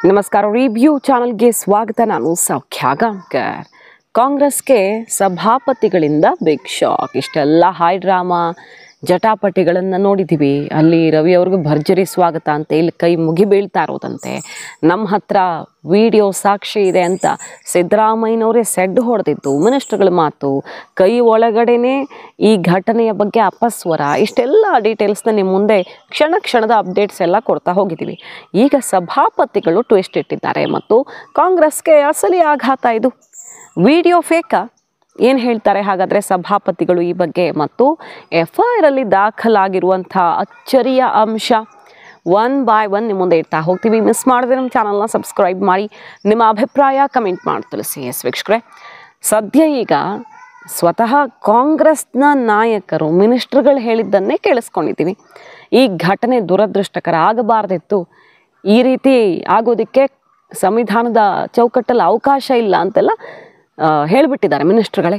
ನಮಸ್ಕಾರ. ರಿವ್ಯೂ ಚಾನಲ್ಗೆ ಸ್ವಾಗತ. ನಾನು ಸೌಖ್ಯ ಗಾಂವ್ಕರ್. ಕಾಂಗ್ರೆಸ್ಗೆ ಸಭಾಪತಿಗಳಿಂದ ಬಿಗ್ ಶಾಕ್. ಇಷ್ಟೆಲ್ಲ ಹೈ ಡ್ರಾಮಾ ಜಟಾಪಟಿಗಳನ್ನು ನೋಡಿದ್ದೀವಿ. ಅಲ್ಲಿ ರವಿ ಅವ್ರಿಗೂ ಭರ್ಜರಿ ಸ್ವಾಗತ ಅಂತ, ಇಲ್ಲಿ ಕೈ ಮುಗಿ ಬೀಳ್ತಾ ಇರೋದಂತೆ. ನಮ್ಮ ಹತ್ರ ವಿಡಿಯೋ ಸಾಕ್ಷಿ ಇದೆ ಅಂತ ಸಿದ್ದರಾಮಯ್ಯನವರೇ ಸೆಡ್ ಹೊಡೆದಿದ್ದು, ಮಿನಿಸ್ಟ್ರುಗಳ ಮಾತು, ಕೈ ಒಳಗಡೆನೆ ಈ ಘಟನೆಯ ಬಗ್ಗೆ ಅಪಸ್ವರ, ಇಷ್ಟೆಲ್ಲ ಡೀಟೇಲ್ಸ್ನ ನಿಮ್ಮ ಮುಂದೆ ಕ್ಷಣ ಕ್ಷಣದ ಅಪ್ಡೇಟ್ಸ್ ಎಲ್ಲ ಕೊಡ್ತಾ ಹೋಗಿದ್ದೀವಿ. ಈಗ ಸಭಾಪತಿಗಳು ಟ್ವಿಸ್ಟ್ ಇಟ್ಟಿದ್ದಾರೆ ಮತ್ತು ಕಾಂಗ್ರೆಸ್ಗೆ ಅಸಲಿ ಆಘಾತ. ಇದು ವಿಡಿಯೋ ಫೇಕಾ? ಏನು ಹೇಳ್ತಾರೆ ಹಾಗಾದರೆ ಸಭಾಪತಿಗಳು ಈ ಬಗ್ಗೆ? ಮತ್ತು FIR ಅಲ್ಲಿ ದಾಖಲಾಗಿರುವಂಥ ಅಚ್ಚರಿಯ ಅಂಶ ಒನ್ ಬೈ ಒನ್ ನಿಮ್ಮ ಮುಂದೆ ಇಡ್ತಾ ಹೋಗ್ತೀವಿ. ಮಿಸ್ ಮಾಡಿದ್ರೆ ನಮ್ಮ ಚಾನಲ್ನ ಸಬ್ಸ್ಕ್ರೈಬ್ ಮಾಡಿ, ನಿಮ್ಮ ಅಭಿಪ್ರಾಯ ಕಮೆಂಟ್ ಮಾಡಿ ತಿಳಿಸಿ. ವೀಕ್ಷಕರೇ, ಸದ್ಯ ಈಗ ಸ್ವತಃ ಕಾಂಗ್ರೆಸ್ನ ನಾಯಕರು, ಮಿನಿಸ್ಟ್ರುಗಳು ಹೇಳಿದ್ದನ್ನೇ ಕೇಳಿಸ್ಕೊಂಡಿದ್ದೀವಿ. ಈ ಘಟನೆ ದುರದೃಷ್ಟಕರ, ಆಗಬಾರ್ದಿತ್ತು, ಈ ರೀತಿ ಆಗೋದಕ್ಕೆ ಸಂವಿಧಾನದ ಚೌಕಟ್ಟಲ್ಲಿ ಅವಕಾಶ ಇಲ್ಲ ಅಂತೆಲ್ಲ ಹೇಳಿಬಿಟ್ಟಿದ್ದಾರೆ ಮಿನಿಸ್ಟ್ರುಗಳೇ.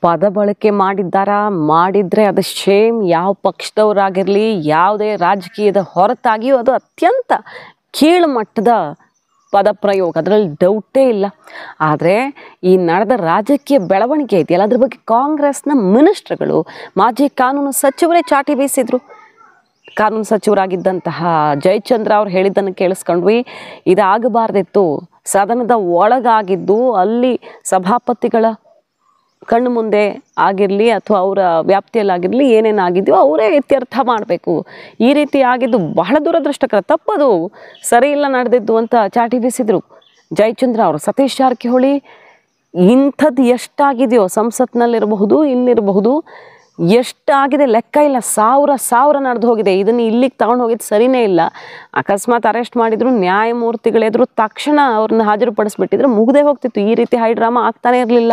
ಪದ ಬಳಕೆ ಮಾಡಿದರೆ ಅದು ಶೇಮ್. ಯಾವ ಪಕ್ಷದವರಾಗಿರಲಿ, ಯಾವುದೇ ರಾಜಕೀಯದ ಹೊರತಾಗಿಯೂ ಅದು ಅತ್ಯಂತ ಕೀಳು ಮಟ್ಟದ ಪದ ಪ್ರಯೋಗ, ಅದರಲ್ಲಿ ಡೌಟೇ ಇಲ್ಲ. ಆದರೆ ಈ ನಡೆದ ರಾಜಕೀಯ ಬೆಳವಣಿಗೆ ಇದೆಯಲ್ಲ, ಅದ್ರ ಬಗ್ಗೆ ಕಾಂಗ್ರೆಸ್ನ ಮಿನಿಸ್ಟ್ರುಗಳು, ಮಾಜಿ ಕಾನೂನು ಸಚಿವರೇ ಚಾಟಿ ಬೀಸಿದ್ರು. ಕಾನೂನು ಸಚಿವರಾಗಿದ್ದಂತಹ ಜಯಚಂದ್ರ ಅವ್ರು ಹೇಳಿದ್ದನ್ನು ಕೇಳಿಸ್ಕೊಂಡ್ವಿ. ಇದಾಗಬಾರ್ದಿತ್ತು, ಸದನದ ಒಳಗಾಗಿದ್ದು, ಅಲ್ಲಿ ಸಭಾಪತಿಗಳ ಕಣ್ಣು ಮುಂದೆ ಆಗಿರಲಿ ಅಥವಾ ಅವರ ವ್ಯಾಪ್ತಿಯಲ್ಲಾಗಿರಲಿ ಏನೇನಾಗಿದೆಯೋ ಅವರೇ ಇತ್ಯರ್ಥ ಮಾಡಬೇಕು. ಈ ರೀತಿ ಆಗಿದ್ದು ಬಹಳ ದುರದೃಷ್ಟಕರ, ತಪ್ಪದು, ಸರಿ ಇಲ್ಲ ನಡೆದಿದ್ದು ಅಂತ ಚಾಟಿ ಬೀಸಿದರು ಜಯಚಂದ್ರ ಅವರು. ಸತೀಶ್ ಜಾರಕಿಹೊಳಿ ಇಂಥದ್ದು ಎಷ್ಟಾಗಿದೆಯೋ, ಸಂಸತ್ನಲ್ಲಿರಬಹುದು, ಇಲ್ಲಿರಬಹುದು, ಎಷ್ಟಾಗಿದೆ ಲೆಕ್ಕ ಇಲ್ಲ, ಸಾವಿರ ನಡೆದು ಹೋಗಿದೆ. ಇದನ್ನು ಇಲ್ಲಿಗೆ ತಗೊಂಡು ಹೋಗಿದ್ದು ಸರಿಯೇ ಇಲ್ಲ. ಅಕಸ್ಮಾತ್ ಅರೆಸ್ಟ್ ಮಾಡಿದ್ರು, ನ್ಯಾಯಮೂರ್ತಿಗಳೆದ್ರು ತಕ್ಷಣ ಅವ್ರನ್ನ ಹಾಜರುಪಡಿಸ್ಬಿಟ್ಟಿದ್ರು, ಮುಗ್ದೇ ಹೋಗ್ತಿತ್ತು. ಈ ರೀತಿ ಹೈ ಡ್ರಾಮಾ ಆಗ್ತಾನೆ ಇರಲಿಲ್ಲ.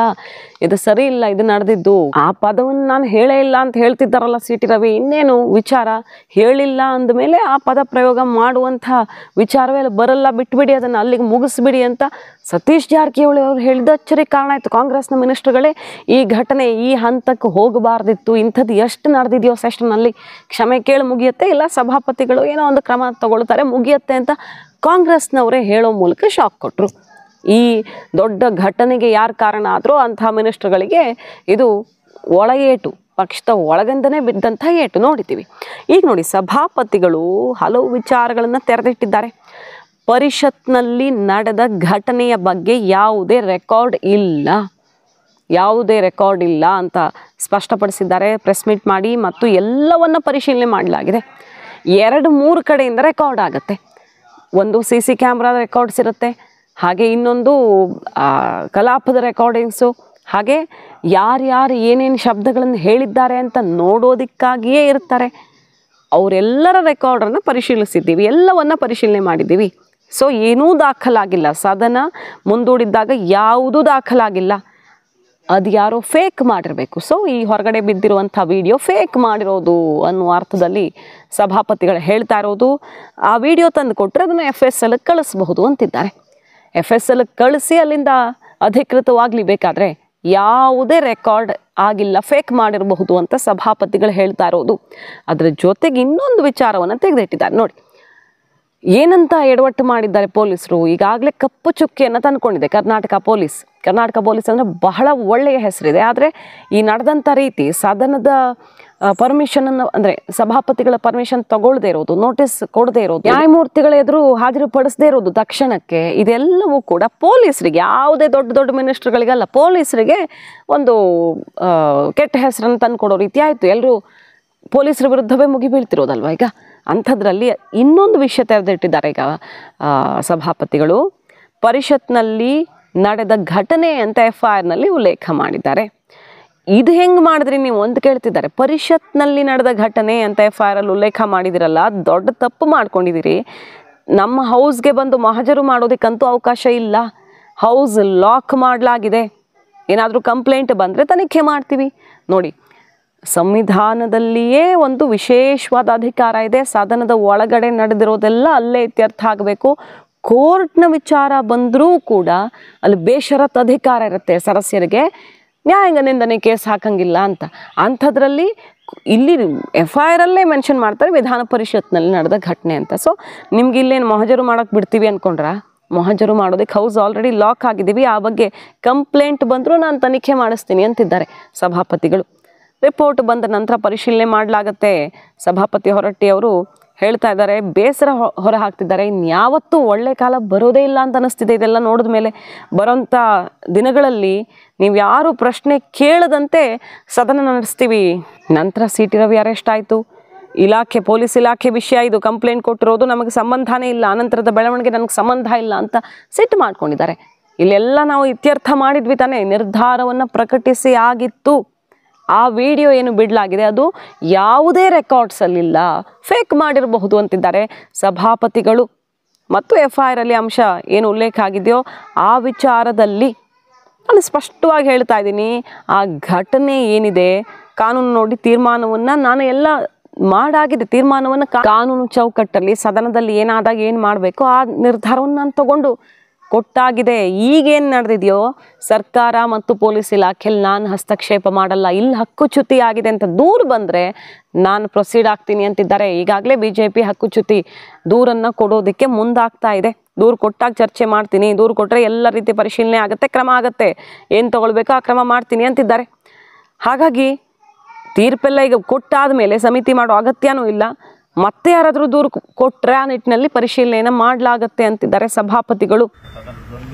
ಇದು ಸರಿ ಇಲ್ಲ, ಇದು ನಡೆದಿದ್ದು. ಆ ಪದವನ್ನು ನಾನು ಹೇಳೇ ಇಲ್ಲ ಅಂತ ಹೇಳ್ತಿದ್ದಾರಲ್ಲ CT ರವಿ, ಇನ್ನೇನು ವಿಚಾರ ಹೇಳಿಲ್ಲ ಅಂದಮೇಲೆ ಆ ಪದ ಪ್ರಯೋಗ ಮಾಡುವಂಥ ವಿಚಾರವೇ ಅಲ್ಲಿ ಬರಲ್ಲ, ಬಿಟ್ಬಿಡಿ, ಅದನ್ನು ಅಲ್ಲಿಗೆ ಮುಗಿಸ್ಬಿಡಿ ಅಂತ ಸತೀಶ್ ಜಾರಕಿಹೊಳಿ ಅವರು ಹೇಳಿದ ಅಚ್ಚರಿ ಕಾರಣ ಆಯಿತು. ಕಾಂಗ್ರೆಸ್ನ ಮಿನಿಸ್ಟ್ರುಗಳೇ ಈ ಘಟನೆ ಈ ಹಂತಕ್ಕೆ ಹೋಗಬಾರ್ದಿತ್ತು, ಇಂಥದ್ದು ಎಷ್ಟು ನಡೆದಿದೆಯೋ ಸೆಷನ್ನಲ್ಲಿ ಕ್ಷಮೆ ಕೇಳಿ ಮುಗಿಯುತ್ತೆ, ಇಲ್ಲ ಸಭಾಪತಿಗಳು ಏನೋ ಒಂದು ಕ್ರಮ ತಗೊಳ್ತಾರೆ ಮುಗಿಯುತ್ತೆ ಅಂತ ಕಾಂಗ್ರೆಸ್ನವರೇ ಹೇಳೋ ಮೂಲಕ ಶಾಕ್ ಕೊಟ್ಟರು. ಈ ದೊಡ್ಡ ಘಟನೆಗೆ ಯಾರು ಕಾರಣ ಆದರೂ ಅಂಥ ಮಿನಿಸ್ಟ್ರುಗಳಿಗೆ ಇದು ಒಳಗೇಟು, ಪಕ್ಷದ ಒಳಗಿಂದನೇ ಬಿದ್ದಂಥ ಏಟು ನೋಡಿದ್ದೀವಿ. ಈಗ ನೋಡಿ, ಸಭಾಪತಿಗಳು ಹಲವು ವಿಚಾರಗಳನ್ನು ತೆರೆದಿಟ್ಟಿದ್ದಾರೆ. ಪರಿಷತ್ನಲ್ಲಿ ನಡೆದ ಘಟನೆಯ ಬಗ್ಗೆ ಯಾವುದೇ ರೆಕಾರ್ಡ್ ಇಲ್ಲ ಅಂತ ಸ್ಪಷ್ಟಪಡಿಸಿದ್ದಾರೆ ಪ್ರೆಸ್ ಮೀಟ್ ಮಾಡಿ. ಮತ್ತು ಎಲ್ಲವನ್ನ ಪರಿಶೀಲನೆ ಮಾಡಲಾಗಿದೆ. 2-3 ಕಡೆಯಿಂದ ರೆಕಾರ್ಡ್ ಆಗುತ್ತೆ. ಒಂದು CC ಕ್ಯಾಮ್ರಾದ ರೆಕಾರ್ಡ್ಸ್ ಇರುತ್ತೆ, ಹಾಗೆ ಇನ್ನೊಂದು ಕಲಾಪದ ರೆಕಾರ್ಡಿಂಗ್ಸು, ಹಾಗೆ ಯಾರ್ಯಾರು ಏನೇನು ಶಬ್ದಗಳನ್ನು ಹೇಳಿದ್ದಾರೆ ಅಂತ ನೋಡೋದಕ್ಕಾಗಿಯೇ ಇರ್ತಾರೆ. ಅವರೆಲ್ಲರ ರೆಕಾರ್ಡನ್ನು ಪರಿಶೀಲಿಸಿದ್ದೀವಿ, ಎಲ್ಲವನ್ನ ಪರಿಶೀಲನೆ ಮಾಡಿದ್ದೀವಿ. ಸೊ ಏನೂ ದಾಖಲಾಗಿಲ್ಲ. ಸದನ ಮುಂದೂಡಿದ್ದಾಗ ಯಾವುದೂ ದಾಖಲಾಗಿಲ್ಲ. ಅದು ಯಾರೋ ಫೇಕ್ ಮಾಡಿರಬೇಕು. ಸೊ ಈ ಹೊರಗಡೆ ಬಿದ್ದಿರುವಂಥ ವಿಡಿಯೋ ಫೇಕ್ ಮಾಡಿರೋದು ಅನ್ನುವ ಅರ್ಥದಲ್ಲಿ ಸಭಾಪತಿಗಳು ಹೇಳ್ತಾ ಇರೋದು. ಆ ವಿಡಿಯೋ ತಂದು ಕೊಟ್ಟರೆ ಅದನ್ನು FSL ಕಳಿಸಬಹುದು ಅಂತಿದ್ದಾರೆ. FSL ಕಳಿಸಿ ಅಲ್ಲಿಂದ ಅಧಿಕೃತವಾಗಲಿ ಬೇಕಾದರೆ ಯಾವುದೇ ರೆಕಾರ್ಡ್ ಆಗಿಲ್ಲ, ಫೇಕ್ ಮಾಡಿರಬಹುದು ಅಂತ ಸಭಾಪತಿಗಳು ಹೇಳ್ತಾ ಇರೋದು. ಅದರ ಜೊತೆಗೆ ಇನ್ನೊಂದು ವಿಚಾರವನ್ನು ತೆಗೆದಿಟ್ಟಿದ್ದಾರೆ ನೋಡಿ. ಏನಂತ ಎಡವಟ್ಟು ಮಾಡಿದ್ದಾರೆ ಪೊಲೀಸರು. ಈಗಾಗಲೇ ಕಪ್ಪು ಚುಕ್ಕಿಯನ್ನು ತಂದುಕೊಂಡಿದೆ ಕರ್ನಾಟಕ ಪೊಲೀಸ್. ಕರ್ನಾಟಕ ಪೊಲೀಸ್ ಅಂದರೆ ಬಹಳ ಒಳ್ಳೆಯ ಹೆಸರಿದೆ. ಆದರೆ ಈ ನಡೆದಂಥ ರೀತಿ, ಸದನದ ಪರ್ಮಿಷನನ್ನು ಅಂದರೆ ಸಭಾಪತಿಗಳ ಪರ್ಮಿಷನ್ ತಗೊಳ್ಳದೇ ಇರೋದು, ನೋಟಿಸ್ ಕೊಡದೇ ಇರೋದು, ನ್ಯಾಯಮೂರ್ತಿಗಳ ಎದುರು ಹಾಜರುಪಡಿಸದೇ ಇರೋದು ತಕ್ಷಣಕ್ಕೆ, ಇದೆಲ್ಲವೂ ಕೂಡ ಪೊಲೀಸರಿಗೆ, ಯಾವುದೇ ದೊಡ್ಡ ಮಿನಿಸ್ಟ್ರುಗಳಿಗಲ್ಲ, ಪೊಲೀಸರಿಗೆ ಒಂದು ಕೆಟ್ಟ ಹೆಸರನ್ನು ತಂದುಕೊಡೋ ರೀತಿ ಆಯಿತು. ಎಲ್ಲರೂ ಪೊಲೀಸರ ವಿರುದ್ಧವೇ ಮುಗಿಬೀಳ್ತಿರೋದಲ್ವ ಈಗ. ಅಂಥದ್ರಲ್ಲಿ ಇನ್ನೊಂದು ವಿಷಯ ತೆರೆದಿಟ್ಟಿದ್ದಾರೆ ಈಗ ಸಭಾಪತಿಗಳು. ಪರಿಷತ್ನಲ್ಲಿ ನಡೆದ ಘಟನೆ ಅಂತ FIRನಲ್ಲಿ ಉಲ್ಲೇಖ ಮಾಡಿದ್ದಾರೆ. ಇದು ಹೆಂಗೆ ಮಾಡಿದ್ರಿ ನೀವು ಅಂತ ಕೇಳ್ತಿದ್ದಾರೆ. ಪರಿಷತ್ನಲ್ಲಿ ನಡೆದ ಘಟನೆ ಅಂತ FIRಲ್ಲಿ ಉಲ್ಲೇಖ ಮಾಡಿದಿರಲ್ಲ, ದೊಡ್ಡ ತಪ್ಪು ಮಾಡ್ಕೊಂಡಿದ್ದೀರಿ. ನಮ್ಮ ಹೌಸ್ಗೆ ಬಂದು ಹಾಜರು ಮಾಡೋದಕ್ಕಂತೂ ಅವಕಾಶ ಇಲ್ಲ. ಹೌಸ್ ಲಾಕ್ ಮಾಡಲಾಗಿದೆ. ಏನಾದರೂ ಕಂಪ್ಲೇಂಟ್ ಬಂದರೆ ತನಿಖೆ ಮಾಡ್ತೀವಿ. ನೋಡಿ, ಸಂವಿಧಾನದಲ್ಲಿಯೇ ಒಂದು ವಿಶೇಷವಾದ ಅಧಿಕಾರ ಇದೆ. ಸದನದ ಒಳಗಡೆ ನಡೆದಿರೋದೆಲ್ಲ ಅಲ್ಲೇ ಇತ್ಯರ್ಥ ಆಗಬೇಕು. ಕೋರ್ಟ್ನ ವಿಚಾರ ಬಂದರೂ ಕೂಡ ಅಲ್ಲಿ ಬೇಷರತ್ ಅಧಿಕಾರ ಇರುತ್ತೆ ಸದಸ್ಯರಿಗೆ, ನ್ಯಾಯಾಂಗ ನಿಂದನೆ ಕೇಸ್ ಹಾಕಂಗಿಲ್ಲ ಅಂತ. ಅಂಥದ್ರಲ್ಲಿ ಇಲ್ಲಿ FIRಲ್ಲೇ ಮೆನ್ಷನ್ ಮಾಡ್ತಾರೆ ವಿಧಾನ ಪರಿಷತ್ನಲ್ಲಿ ನಡೆದ ಘಟನೆ ಅಂತ. ಸೊ ನಿಮ್ಗೆ ಇಲ್ಲೇನು ಮೊಹಜರು ಮಾಡೋಕ್ಕೆ ಬಿಡ್ತೀವಿ ಅಂದ್ಕೊಂಡ್ರ? ಮೊಹಜರು ಮಾಡೋದಕ್ಕೆ ಹೌಸ್ ಆಲ್ರೆಡಿ ಲಾಕ್ ಆಗಿದ್ದೀವಿ, ಆ ಬಗ್ಗೆ ಕಂಪ್ಲೇಂಟ್ ಬಂದರೂ ನಾನು ತನಿಖೆ ಮಾಡಿಸ್ತೀನಿ ಅಂತಿದ್ದಾರೆ ಸಭಾಪತಿಗಳು. ರಿಪೋರ್ಟ್ ಬಂದ ನಂತರ ಪರಿಶೀಲನೆ ಮಾಡಲಾಗತ್ತೆ. ಸಭಾಪತಿ ಹೊರಟ್ಟಿ ಅವರು ಹೇಳ್ತಾ ಇದ್ದಾರೆ, ಬೇಸರ ಹೊರ ಹಾಕ್ತಿದ್ದಾರೆ. ಇನ್ಯಾವತ್ತೂ ಒಳ್ಳೆ ಕಾಲ ಬರೋದೇ ಇಲ್ಲ ಅಂತ ಅನ್ನಿಸ್ತಿದೆ. ಇದೆಲ್ಲ ನೋಡಿದ ಮೇಲೆ ಬರೋಂಥ ದಿನಗಳಲ್ಲಿ ನೀವು ಯಾರು ಪ್ರಶ್ನೆ ಕೇಳದಂತೆ ಸದನ ನಡೆಸ್ತೀವಿ. ನಂತರ ಸಿ.ಟಿ. ರವಿ ಅರೆಸ್ಟ್ ಆಯಿತು. ಪೊಲೀಸ್ ಇಲಾಖೆ ವಿಷಯ ಇದು, ಕಂಪ್ಲೇಂಟ್ ಕೊಟ್ಟಿರೋದು ನಮಗೆ ಸಂಬಂಧನೇ ಇಲ್ಲ, ಅನಂತರದ ಬೆಳವಣಿಗೆ ನನಗೆ ಸಂಬಂಧ ಇಲ್ಲ ಅಂತ ಸಿಟ್ಟು ಮಾಡ್ಕೊಂಡಿದ್ದಾರೆ. ಇಲ್ಲೆಲ್ಲ ನಾವು ಇತ್ಯರ್ಥ ಮಾಡಿದ್ವಿ ತಾನೇ, ನಿರ್ಧಾರವನ್ನು ಪ್ರಕಟಿಸಿ ಆಗಿತ್ತು. ಆ ವಿಡಿಯೋ ಏನು ಬಿಡಲಾಗಿದೆ ಅದು ಯಾವುದೇ ರೆಕಾರ್ಡ್ಸಲ್ಲಿಲ್ಲ, ಫೇಕ್ ಮಾಡಿರಬಹುದು ಅಂತಿದ್ದಾರೆ ಸಭಾಪತಿಗಳು. ಮತ್ತು FIR ಅಲ್ಲಿ ಅಂಶ ಏನು ಉಲ್ಲೇಖ ಆಗಿದೆಯೋ ಆ ವಿಚಾರದಲ್ಲಿ ನಾನು ಸ್ಪಷ್ಟವಾಗಿ ಹೇಳ್ತಾ ಇದ್ದೀನಿ, ಆ ಘಟನೆ ಏನಿದೆ ಕಾನೂನು ನೋಡಿ ತೀರ್ಮಾನವನ್ನು ನಾನು ಎಲ್ಲ ಮಾಡಾಗಿದೆ. ತೀರ್ಮಾನವನ್ನು ಕಾನೂನು ಚೌಕಟ್ಟಲ್ಲಿ ಸದನದಲ್ಲಿ ಏನಾದಾಗ ಏನು ಮಾಡಬೇಕು ಆ ನಿರ್ಧಾರವನ್ನು ನಾನು ತಗೊಂಡು ಕೊಟ್ಟಾಗಿದೆ. ಈಗೇನು ನಡೆದಿದೆಯೋ ಸರ್ಕಾರ ಮತ್ತು ಪೊಲೀಸ್ ಇಲಾಖೆಯಲ್ಲಿ ನಾನು ಹಸ್ತಕ್ಷೇಪ ಮಾಡಲ್ಲ, ಇಲ್ಲಿ ಹಕ್ಕುಚ್ಯುತಿ ಆಗಿದೆ ಅಂತ ದೂರು ಬಂದರೆ ನಾನು ಪ್ರೊಸೀಡ್ ಆಗ್ತೀನಿ ಅಂತಿದ್ದಾರೆ. ಈಗಾಗಲೇ BJP ಹಕ್ಕುಚ್ಯುತಿ ದೂರನ್ನು ಕೊಡೋದಕ್ಕೆ ಮುಂದಾಗ್ತಾ ಇದೆ. ದೂರು ಕೊಟ್ಟಾಗ ಚರ್ಚೆ ಮಾಡ್ತೀನಿ, ದೂರು ಕೊಟ್ಟರೆ ಎಲ್ಲ ರೀತಿ ಪರಿಶೀಲನೆ ಆಗುತ್ತೆ, ಕ್ರಮ ಆಗುತ್ತೆ, ಏನು ತಗೊಳ್ಬೇಕೋ ಆ ಕ್ರಮ ಮಾಡ್ತೀನಿ ಅಂತಿದ್ದಾರೆ. ಹಾಗಾಗಿ ತೀರ್ಪೆಲ್ಲ ಈಗ ಕೊಟ್ಟಾದ ಮೇಲೆ ಸಮಿತಿ ಮಾಡೋ ಅಗತ್ಯನೂ ಇಲ್ಲ. ಮತ್ತೆ ಯಾರಾದರೂ ದೂರು ಕೊಟ್ಟರೆ ಆ ನಿಟ್ಟಿನಲ್ಲಿ ಪರಿಶೀಲನೆಯನ್ನು ಮಾಡಲಾಗತ್ತೆ ಅಂತಿದ್ದಾರೆ ಸಭಾಪತಿಗಳು.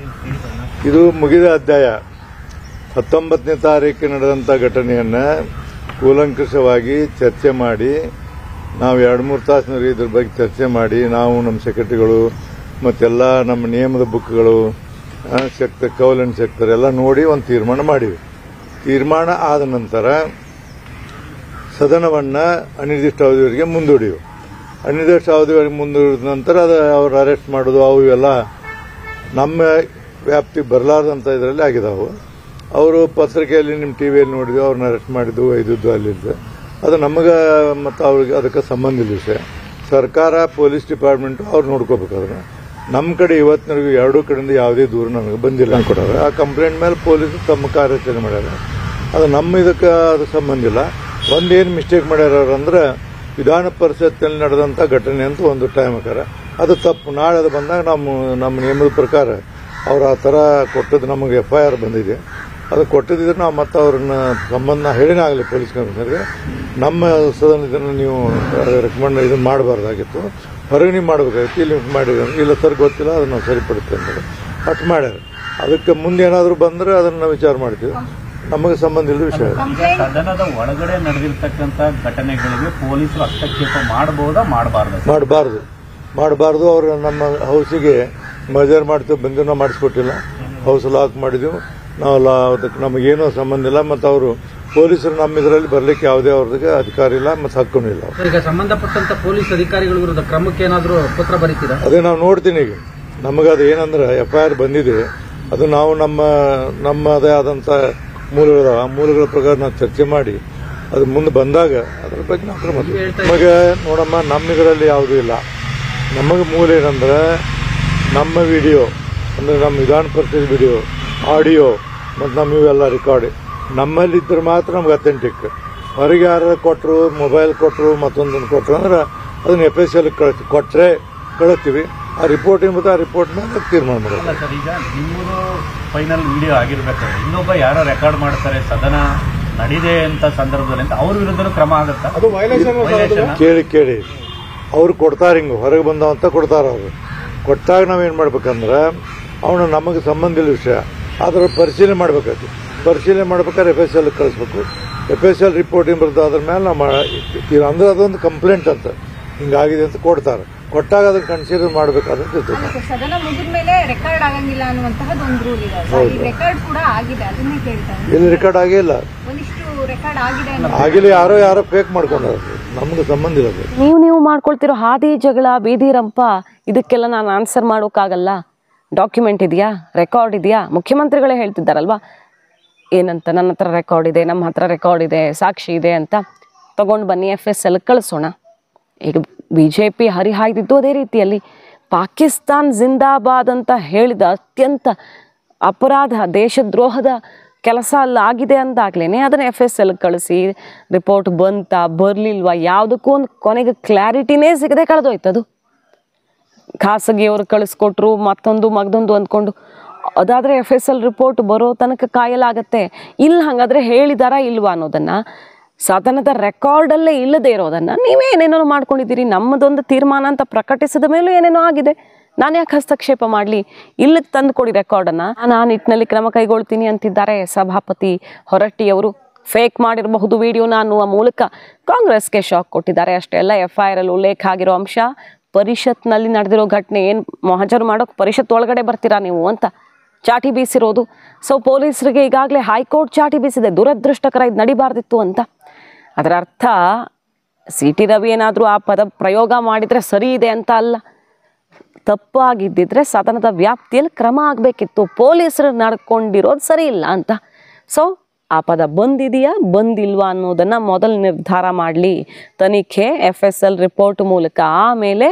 ಇದು ಮುಗಿದ ಅಧ್ಯಾಯ. 19ನೇ ತಾರೀಕು ನಡೆದಂಥ ಘಟನೆಯನ್ನು ಕೂಲಂಕಷವಾಗಿ ಚರ್ಚೆ ಮಾಡಿ ನಾವು 2-3 ತಾಸಿನಲ್ಲಿ ಇದ್ರ ಬಗ್ಗೆ ಚರ್ಚೆ ಮಾಡಿ ನಾವು ನಮ್ಮ ಸೆಕ್ರೆಟರಿಗಳು ಮತ್ತೆಲ್ಲ ನಮ್ಮ ನಿಯಮದ ಬುಕ್ಗಳು ಸೆಕ್ಟರ್ ಕೌಲ್ ಅಂಡ್ ಸೆಕ್ಟರ್ ಎಲ್ಲ ನೋಡಿ ಒಂದು ತೀರ್ಮಾನ ಮಾಡಿವಿ. ತೀರ್ಮಾನ ಆದ ನಂತರ ಸದನವನ್ನು ಅನಿರ್ದಿಷ್ಟ ಅವಧಿವರೆಗೆ ಮುಂದೂಡಿವು. ಅನಿರ್ದಿಷ್ಟ ಅವಧಿವರೆಗೆ ಮುಂದೂಡಿದ ನಂತರ ಅದು ಅವ್ರು ಅರೆಸ್ಟ್ ಮಾಡೋದು ಅವು ಇವೆಲ್ಲ ನಮ್ಮ ವ್ಯಾಪ್ತಿಗೆ ಬರಲಾರ್ದಂಥ ಇದರಲ್ಲಿ ಆಗಿದಾವು. ಅವರು ಪತ್ರಿಕೆಯಲ್ಲಿ ನಿಮ್ಮ ಟಿವಿಯಲ್ಲಿ ನೋಡಿದ್ವಿ, ಅವ್ರನ್ನ ಅರೆಸ್ಟ್ ಮಾಡಿದ್ದು ಒಯ್ದಿದ್ದು ಅಲ್ಲಿದ್ದು. ಅದು ನಮಗೆ ಮತ್ತು ಅವ್ರಿಗೆ ಅದಕ್ಕೆ ಸಂಬಂಧ ಇಲ್ಲ ವಿಷಯ. ಸರ್ಕಾರ ಪೊಲೀಸ್ ಡಿಪಾರ್ಟ್ಮೆಂಟು ಅವ್ರು ನೋಡ್ಕೋಬೇಕಾದ್ರೆ ನಮ್ಮ ಕಡೆ ಇವತ್ತಿನವರೆಗೂ ಎರಡೂ ಕಡೆಯಿಂದ ಯಾವುದೇ ದೂರ ನನಗೆ ಬಂದಿಲ್ಲ ಅನ್ಕೊಡೋರು. ಆ ಕಂಪ್ಲೇಂಟ್ ಮೇಲೆ ಪೊಲೀಸರು ತಮ್ಮ ಕಾರ್ಯಾಚರಣೆ ಮಾಡ್ಯಾರ. ಅದು ನಮ್ಮ ಇದಕ್ಕೆ ಅದು ಸಂಬಂಧ ಇಲ್ಲ. ಒಂದೇನು ಮಿಸ್ಟೇಕ್ ಮಾಡ್ಯಾರ ಅಂದ್ರೆ ವಿಧಾನ ಪರಿಷತ್ನಲ್ಲಿ ನಡೆದಂಥ ಘಟನೆ ಅಂತ ಒಂದು ಟೈಮ್ ಹಾಕಾರ, ಅದು ತಪ್ಪು. ನಾಳೆ ಅದು ಬಂದಾಗ ನಮ್ಮ ನಿಯಮದ ಪ್ರಕಾರ ಅವ್ರು ಆ ಥರ ಕೊಟ್ಟದ್ದು ನಮಗೆ FIR ಬಂದಿದೆ. ಅದು ಕೊಟ್ಟಿದ್ರೆ ನಾವು ಮತ್ತೆ ಅವ್ರನ್ನ ಸಂಬಂಧ ಹೇಳಿನೇ ಆಗಲಿ ಪೊಲೀಸ್ ಕಮಿಷನರ್ಗೆ, ನಮ್ಮ ಸದನ ಇದನ್ನು ನೀವು ರೆಕಮೆಂಡ್ ಇದನ್ನು ಮಾಡಬಾರ್ದಾಗಿತ್ತು, ಹೊರಗೆ ನೀವು ಮಾಡಬೇಕಾಗಿತ್ತು, ಇಲ್ಲಿ ಮಾಡಿದ್ರೆ ಇಲ್ಲ ಸರ್ ಗೊತ್ತಿಲ್ಲ ಅದನ್ನು ನಾವು ಸರಿಪಡುತ್ತೆ ಅಂತ ಅಷ್ಟು ಮಾಡ್ಯಾರ. ಅದಕ್ಕೆ ಮುಂದೆ ಏನಾದರೂ ಬಂದರೆ ಅದನ್ನು ನಾವು ವಿಚಾರ ಮಾಡ್ತೀವಿ, ನಮಗೆ ಸಂಬಂಧ ಇಲ್ಲದ ವಿಷಯ. ಸದನದ ಒಳಗಡೆ ನಡೆದಿರ್ತಕ್ಕಂಥ ಘಟನೆಗಳಿಗೆ ಪೊಲೀಸರು ಹಸ್ತಕ್ಷೇಪ ಮಾಡಬಹುದಾ ಮಾಡಬಾರ್ದು. ಅವರು ನಮ್ಮ ಹೌಸಿಗೆ ಮಜರ್ ಮಾಡ್ತೀವಿ, ಬಂದು ಮಾಡಿಸ್ಕೊಟ್ಟಿಲ್ಲ, ಹೌಸ್ ಲಾಕ್ ಮಾಡಿದ್ವಿ ನಾವು. ಅದಕ್ಕೆ ನಮಗೇನೂ ಸಂಬಂಧ ಇಲ್ಲ. ಮತ್ತು ಅವರು ಪೊಲೀಸರು ನಮ್ಮ ಇದರಲ್ಲಿ ಬರಲಿಕ್ಕೆ ಯಾವುದೇ ಅವ್ರಿಗೆ ಅಧಿಕಾರ ಇಲ್ಲ ಮತ್ತು ಹಕ್ಕೂ ಇಲ್ಲ. ಈಗ ಸಂಬಂಧಪಟ್ಟಂತ ಪೊಲೀಸ್ ಅಧಿಕಾರಿಗಳ ವಿರುದ್ಧ ಕ್ರಮಕ್ಕೆ ಏನಾದರೂ ಪತ್ರ ಬರೀತೀರಾ? ಅದೇ ನಾವು ನೋಡ್ತೀನಿ. ಈಗ ನಮಗದು ಏನಂದ್ರೆ FIR ಬಂದಿದೆ, ಅದು ನಾವು ನಮ್ಮದೇ ಆದಂಥ ಮೂಲಗಳ ಮೂಲಗಳ ಪ್ರಕಾರ ನಾವು ಚರ್ಚೆ ಮಾಡಿ ಅದು ಮುಂದೆ ಬಂದಾಗ ಅದ್ರ ಬಗ್ಗೆ ನಾವು ಕ್ರಮ. ನಮಗೆ ನೋಡಮ್ಮ, ನಮ್ಮ ಇದರಲ್ಲಿ ಯಾವುದೂ ಇಲ್ಲ. ನಮಗೆ ಮೂಲ ಏನಂದ್ರೆ ನಮ್ಮ ವಿಡಿಯೋ ಅಂದರೆ ನಮ್ಮ ವಿಧಾನ ಪರಿಷತ್ ವಿಡಿಯೋ, ಆಡಿಯೋ ಮತ್ತು ನಮ್ಮ ಇವೆಲ್ಲ ರೆಕಾರ್ಡ್ ನಮ್ಮಲ್ಲಿದ್ದರೆ ಮಾತ್ರ ನಮ್ಗೆ ಅಥೆಂಟಿಕ್. ಹೊರಗೆ ಯಾರು ಕೊಟ್ಟರು, ಮೊಬೈಲ್ ಕೊಟ್ಟರು, ಮತ್ತೊಂದನ್ನು ಕೊಟ್ಟರು ಅಂದ್ರೆ ಅದನ್ನು FSL ಕೊಟ್ಟರೆ ಕಳಿಸ್ತೀವಿ. ಆ ರಿಪೋರ್ಟಿಂಗ್ ಮತ್ತು ಆ ರಿಪೋರ್ಟ್ ಮೇಲೆ ತೀರ್ಮಾನ ಮಾಡೋದು. ಸರ್, ಈಗ ನಿಮ್ಮದು ಫೈನಲ್ ವಿಡಿಯೋ ಆಗಿರ್ಬೇಕಾದ್ರೆ ಇನ್ನೊಬ್ಬ ಯಾರೋ ರೆಕಾರ್ಡ್ ಮಾಡ್ತಾರೆ ಸದನ ನಡೀದೆ ಅಂತ ಸಂದರ್ಭದಲ್ಲಿ ಅಂತ ಅವ್ರ ವಿರುದ್ಧ ಕ್ರಮ ಆಗುತ್ತಾ? ಕೇಳಿ ಅವ್ರು ಕೊಡ್ತಾರೆ, ಹಿಂಗೆ ಹೊರಗೆ ಬಂದವಂತ ಕೊಡ್ತಾರೆ. ಅವರು ಕೊಟ್ಟಾಗ ನಾವೇನು ಮಾಡ್ಬೇಕಂದ್ರೆ ಅವನು ನಮಗೆ ಸಂಬಂಧ ಇಲ್ಲ ವಿಷಯ, ಅದರ ಪರಿಶೀಲನೆ ಮಾಡಬೇಕಾಯ್ತು. ಪರಿಶೀಲನೆ ಮಾಡ್ಬೇಕಾದ್ರೆ FSL ಕಳಿಸ್ಬೇಕು. FSL ರಿಪೋರ್ಟಿಂಗ್ ಬರ್ತದೆ, ಅದ್ರ ಮೇಲೆ ನಾವು ಅಂದ್ರೆ ಅದೊಂದು ಕಂಪ್ಲೇಂಟ್ ಅಂತ ಹಿಂಗಾಗಿದೆ ಅಂತ ಕೊಡ್ತಾರೆ. ಕೊಟ್ಟಾಗ ಅದನ್ನ ಕನ್ಸಿಡರ್ ಮಾಡಬೇಕಾದ್ರೆ ಸದನ ಮುಗಿದ ಮೇಲೆ ರೆಕಾರ್ಡ್ ಆಗಂಗಿಲ್ಲ ಅನ್ನುವಂತಹದ್ದು ಒಂದು ರೂಲ್ ಇದೆ. ರೆಕಾರ್ಡ್ ಕೂಡ ಆಗಿದೆ, ಅದನ್ನೇ ಕೇಳ್ತಾರೆ. ಇಲ್ಲಿ ರೆಕಾರ್ಡ್ ಆಗಿಲ್ಲ, ಒಂದಿಷ್ಟು ರೆಕಾರ್ಡ್ ಆಗಿದೆ ಆಗಿಲ್ಲ. ಯಾರೋ ಫೇಕ್ ಮಾಡ್ಕೊಂಡ್ರು, ನಮ್ಗೆ ಸಂಬಂಧ ಇಲ್ಲ. ನೀವು ಮಾಡ್ಕೊಳ್ತಿರೋ ಹಾದಿ ಜಗಳ, ಬೀದಿ ರಂಪ, ಇದಕ್ಕೆಲ್ಲ ನಾನು ಆನ್ಸರ್ ಮಾಡೋಕ್ಕಾಗಲ್ಲ. ಡಾಕ್ಯುಮೆಂಟ್ ಇದೆಯಾ, ರೆಕಾರ್ಡ್ ಇದೆಯಾ? ಮುಖ್ಯಮಂತ್ರಿಗಳೇ ಹೇಳ್ತಿದ್ದಾರಲ್ವಾ ಏನಂತ, ನನ್ನ ಹತ್ರ ರೆಕಾರ್ಡ್ ಇದೆ, ನಮ್ಮ ಹತ್ರ ರೆಕಾರ್ಡ್ ಇದೆ, ಸಾಕ್ಷಿ ಇದೆ ಅಂತ. ತಗೊಂಡು ಬನ್ನಿ, FSL ಕಳಿಸೋಣ. ಈಗ BJP ಹರಿಹಾಯ್ದಿದ್ದು ಅದೇ ರೀತಿಯಲ್ಲಿ ಪಾಕಿಸ್ತಾನ್ ಜಿಂದಾಬಾದ್ ಅಂತ ಹೇಳಿದ ಅತ್ಯಂತ ಅಪರಾಧ, ದೇಶದ್ರೋಹದ ಕೆಲಸ ಅಲ್ಲಾಗಿದೆ ಅಂದಾಗ್ಲೇ ಅದನ್ನು FSL ಕಳಿಸಿ ರಿಪೋರ್ಟ್ ಬಂತಾ ಬರಲಿಲ್ವಾ ಯಾವುದಕ್ಕೂ ಒಂದು ಕೊನೆಗೆ ಕ್ಲಾರಿಟಿನೇ ಸಿಗದೆ ಕಳೆದೋಯ್ತದು. ಖಾಸಗಿಯವರು ಕಳಿಸ್ಕೊಟ್ರು ಮಗದೊಂದು ಅಂದ್ಕೊಂಡು ಅದಾದರೆ FSL ರಿಪೋರ್ಟ್ ಬರೋ ತನಕ ಕಾಯಲಾಗತ್ತೆ. ಇಲ್ಲ ಹಾಗಾದರೆ ಹೇಳಿದಾರಾ ಇಲ್ವಾ ಅನ್ನೋದನ್ನು, ಸದನದ ರೆಕಾರ್ಡಲ್ಲೇ ಇಲ್ಲದೆ ಇರೋದನ್ನು ನೀವೇನೇನೋ ಮಾಡ್ಕೊಂಡಿದ್ದೀರಿ. ನಮ್ಮದೊಂದು ತೀರ್ಮಾನ ಅಂತ ಪ್ರಕಟಿಸಿದ ಮೇಲೂ ಏನೇನೋ ಆಗಿದೆ, ನಾನು ಯಾಕೆ ಹಸ್ತಕ್ಷೇಪ ಮಾಡಲಿ? ಇಲ್ಲಿಗೆ ತಂದು ಕೊಡಿ ರೆಕಾರ್ಡನ್ನು, ನಾನು ನಿಟ್ಟಿನಲ್ಲಿ ಕ್ರಮ ಕೈಗೊಳ್ತೀನಿ ಅಂತಿದ್ದಾರೆ ಸಭಾಪತಿ ಹೊರಟ್ಟಿಯವರು. ಫೇಕ್ ಮಾಡಿರಬಹುದು ವಿಡಿಯೋನ ಅನ್ನುವ ಮೂಲಕ ಕಾಂಗ್ರೆಸ್ಗೆ ಶಾಕ್ ಕೊಟ್ಟಿದ್ದಾರೆ. ಅಷ್ಟೆಲ್ಲ FIR ಅಲ್ಲಿ ಉಲ್ಲೇಖ ಆಗಿರೋ ಅಂಶ ಪರಿಷತ್ನಲ್ಲಿ ನಡೆದಿರೋ ಘಟನೆ ಏನು ಮೊಹಜರು ಮಾಡೋಕೆ ಪರಿಷತ್ ಒಳಗಡೆ ಬರ್ತೀರಾ ನೀವು ಅಂತ ಚಾಟಿ ಬೀಸಿರೋದು. ಸೊ ಪೊಲೀಸರಿಗೆ ಈಗಾಗಲೇ ಹೈಕೋರ್ಟ್ ಚಾಟಿ ಬೀಸಿದೆ, ದುರದೃಷ್ಟಕರ, ಇದು ನಡಿಬಾರ್ದಿತ್ತು ಅಂತ. ಅದರ ಅರ್ಥ CT ರವಿ ಏನಾದರೂ ಆ ಪದ ಪ್ರಯೋಗ ಮಾಡಿದರೆ ಸರಿ ಇದೆ ಅಂತ ಅಲ್ಲ, ತಪ್ಪಾಗಿದ್ದಿದ್ರೆ ಸದನದ ವ್ಯಾಪ್ತಿಯಲ್ಲಿ ಕ್ರಮ ಆಗಬೇಕಿತ್ತು. ಪೊಲೀಸರು ನಡ್ಕೊಂಡಿರೋದು ಸರಿ ಇಲ್ಲ ಅಂತ. ಸೊ ಆ ಪದ ಬಂದಿದೆಯಾ ಬಂದಿಲ್ವಾ ಅನ್ನೋದನ್ನು ಮೊದಲು ನಿರ್ಧಾರ ಮಾಡಲಿ ತನಿಖೆ FSL ರಿಪೋರ್ಟ್ ಮೂಲಕ. ಆಮೇಲೆ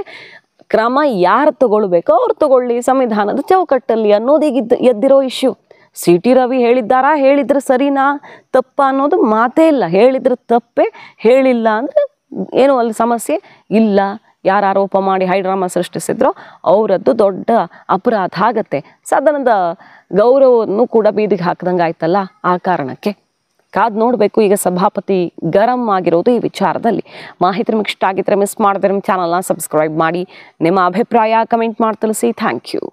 ಕ್ರಮ ಯಾರು ತಗೊಳ್ಬೇಕೋ ಅವ್ರು ತಗೊಳ್ಳಿ ಸಂವಿಧಾನದ ಚೌಕಟ್ಟಲ್ಲಿ ಅನ್ನೋದೀಗ ಎದ್ದಿರೋ ಇಶ್ಯೂ. CT ರವಿ ಹೇಳಿದ್ರೆ ಸರಿನಾ ತಪ್ಪ ಅನ್ನೋದು ಮಾತೇ ಇಲ್ಲ. ಹೇಳಿದ್ರೆ ತಪ್ಪೇ, ಹೇಳಿಲ್ಲ ಅಂದರೆ ಏನು ಅಲ್ಲಿ ಸಮಸ್ಯೆ ಇಲ್ಲ. ಯಾರು ಆರೋಪ ಮಾಡಿ ಹೈಡ್ರಾಮಾ ಸೃಷ್ಟಿಸಿದ್ರೋ ಅವರದ್ದು ದೊಡ್ಡ ಅಪರಾಧ ಆಗತ್ತೆ. ಸದನದ ಗೌರವವನ್ನು ಕೂಡ ಬೀದಿಗೆ ಹಾಕಿದಂಗೆ ಆಯ್ತಲ್ಲ. ಆ ಕಾರಣಕ್ಕೆ ಕಾದು ನೋಡಬೇಕು. ಈಗ ಸಭಾಪತಿ ಗರಂ ಆಗಿರೋದು ಈ ವಿಚಾರದಲ್ಲಿ. ಮಾಹಿತಿ ನಿಮಗೆ ಇಷ್ಟ ಆಗಿದ್ರೆ ಮಿಸ್ ಮಾಡಿದ್ರೆ ನಿಮ್ಮ ಚಾನಲ್ನ ಸಬ್ಸ್ಕ್ರೈಬ್ ಮಾಡಿ. ನಿಮ್ಮ ಅಭಿಪ್ರಾಯ ಕಮೆಂಟ್ ಮಾಡಿ ತಿಳಿಸಿ. Thank you.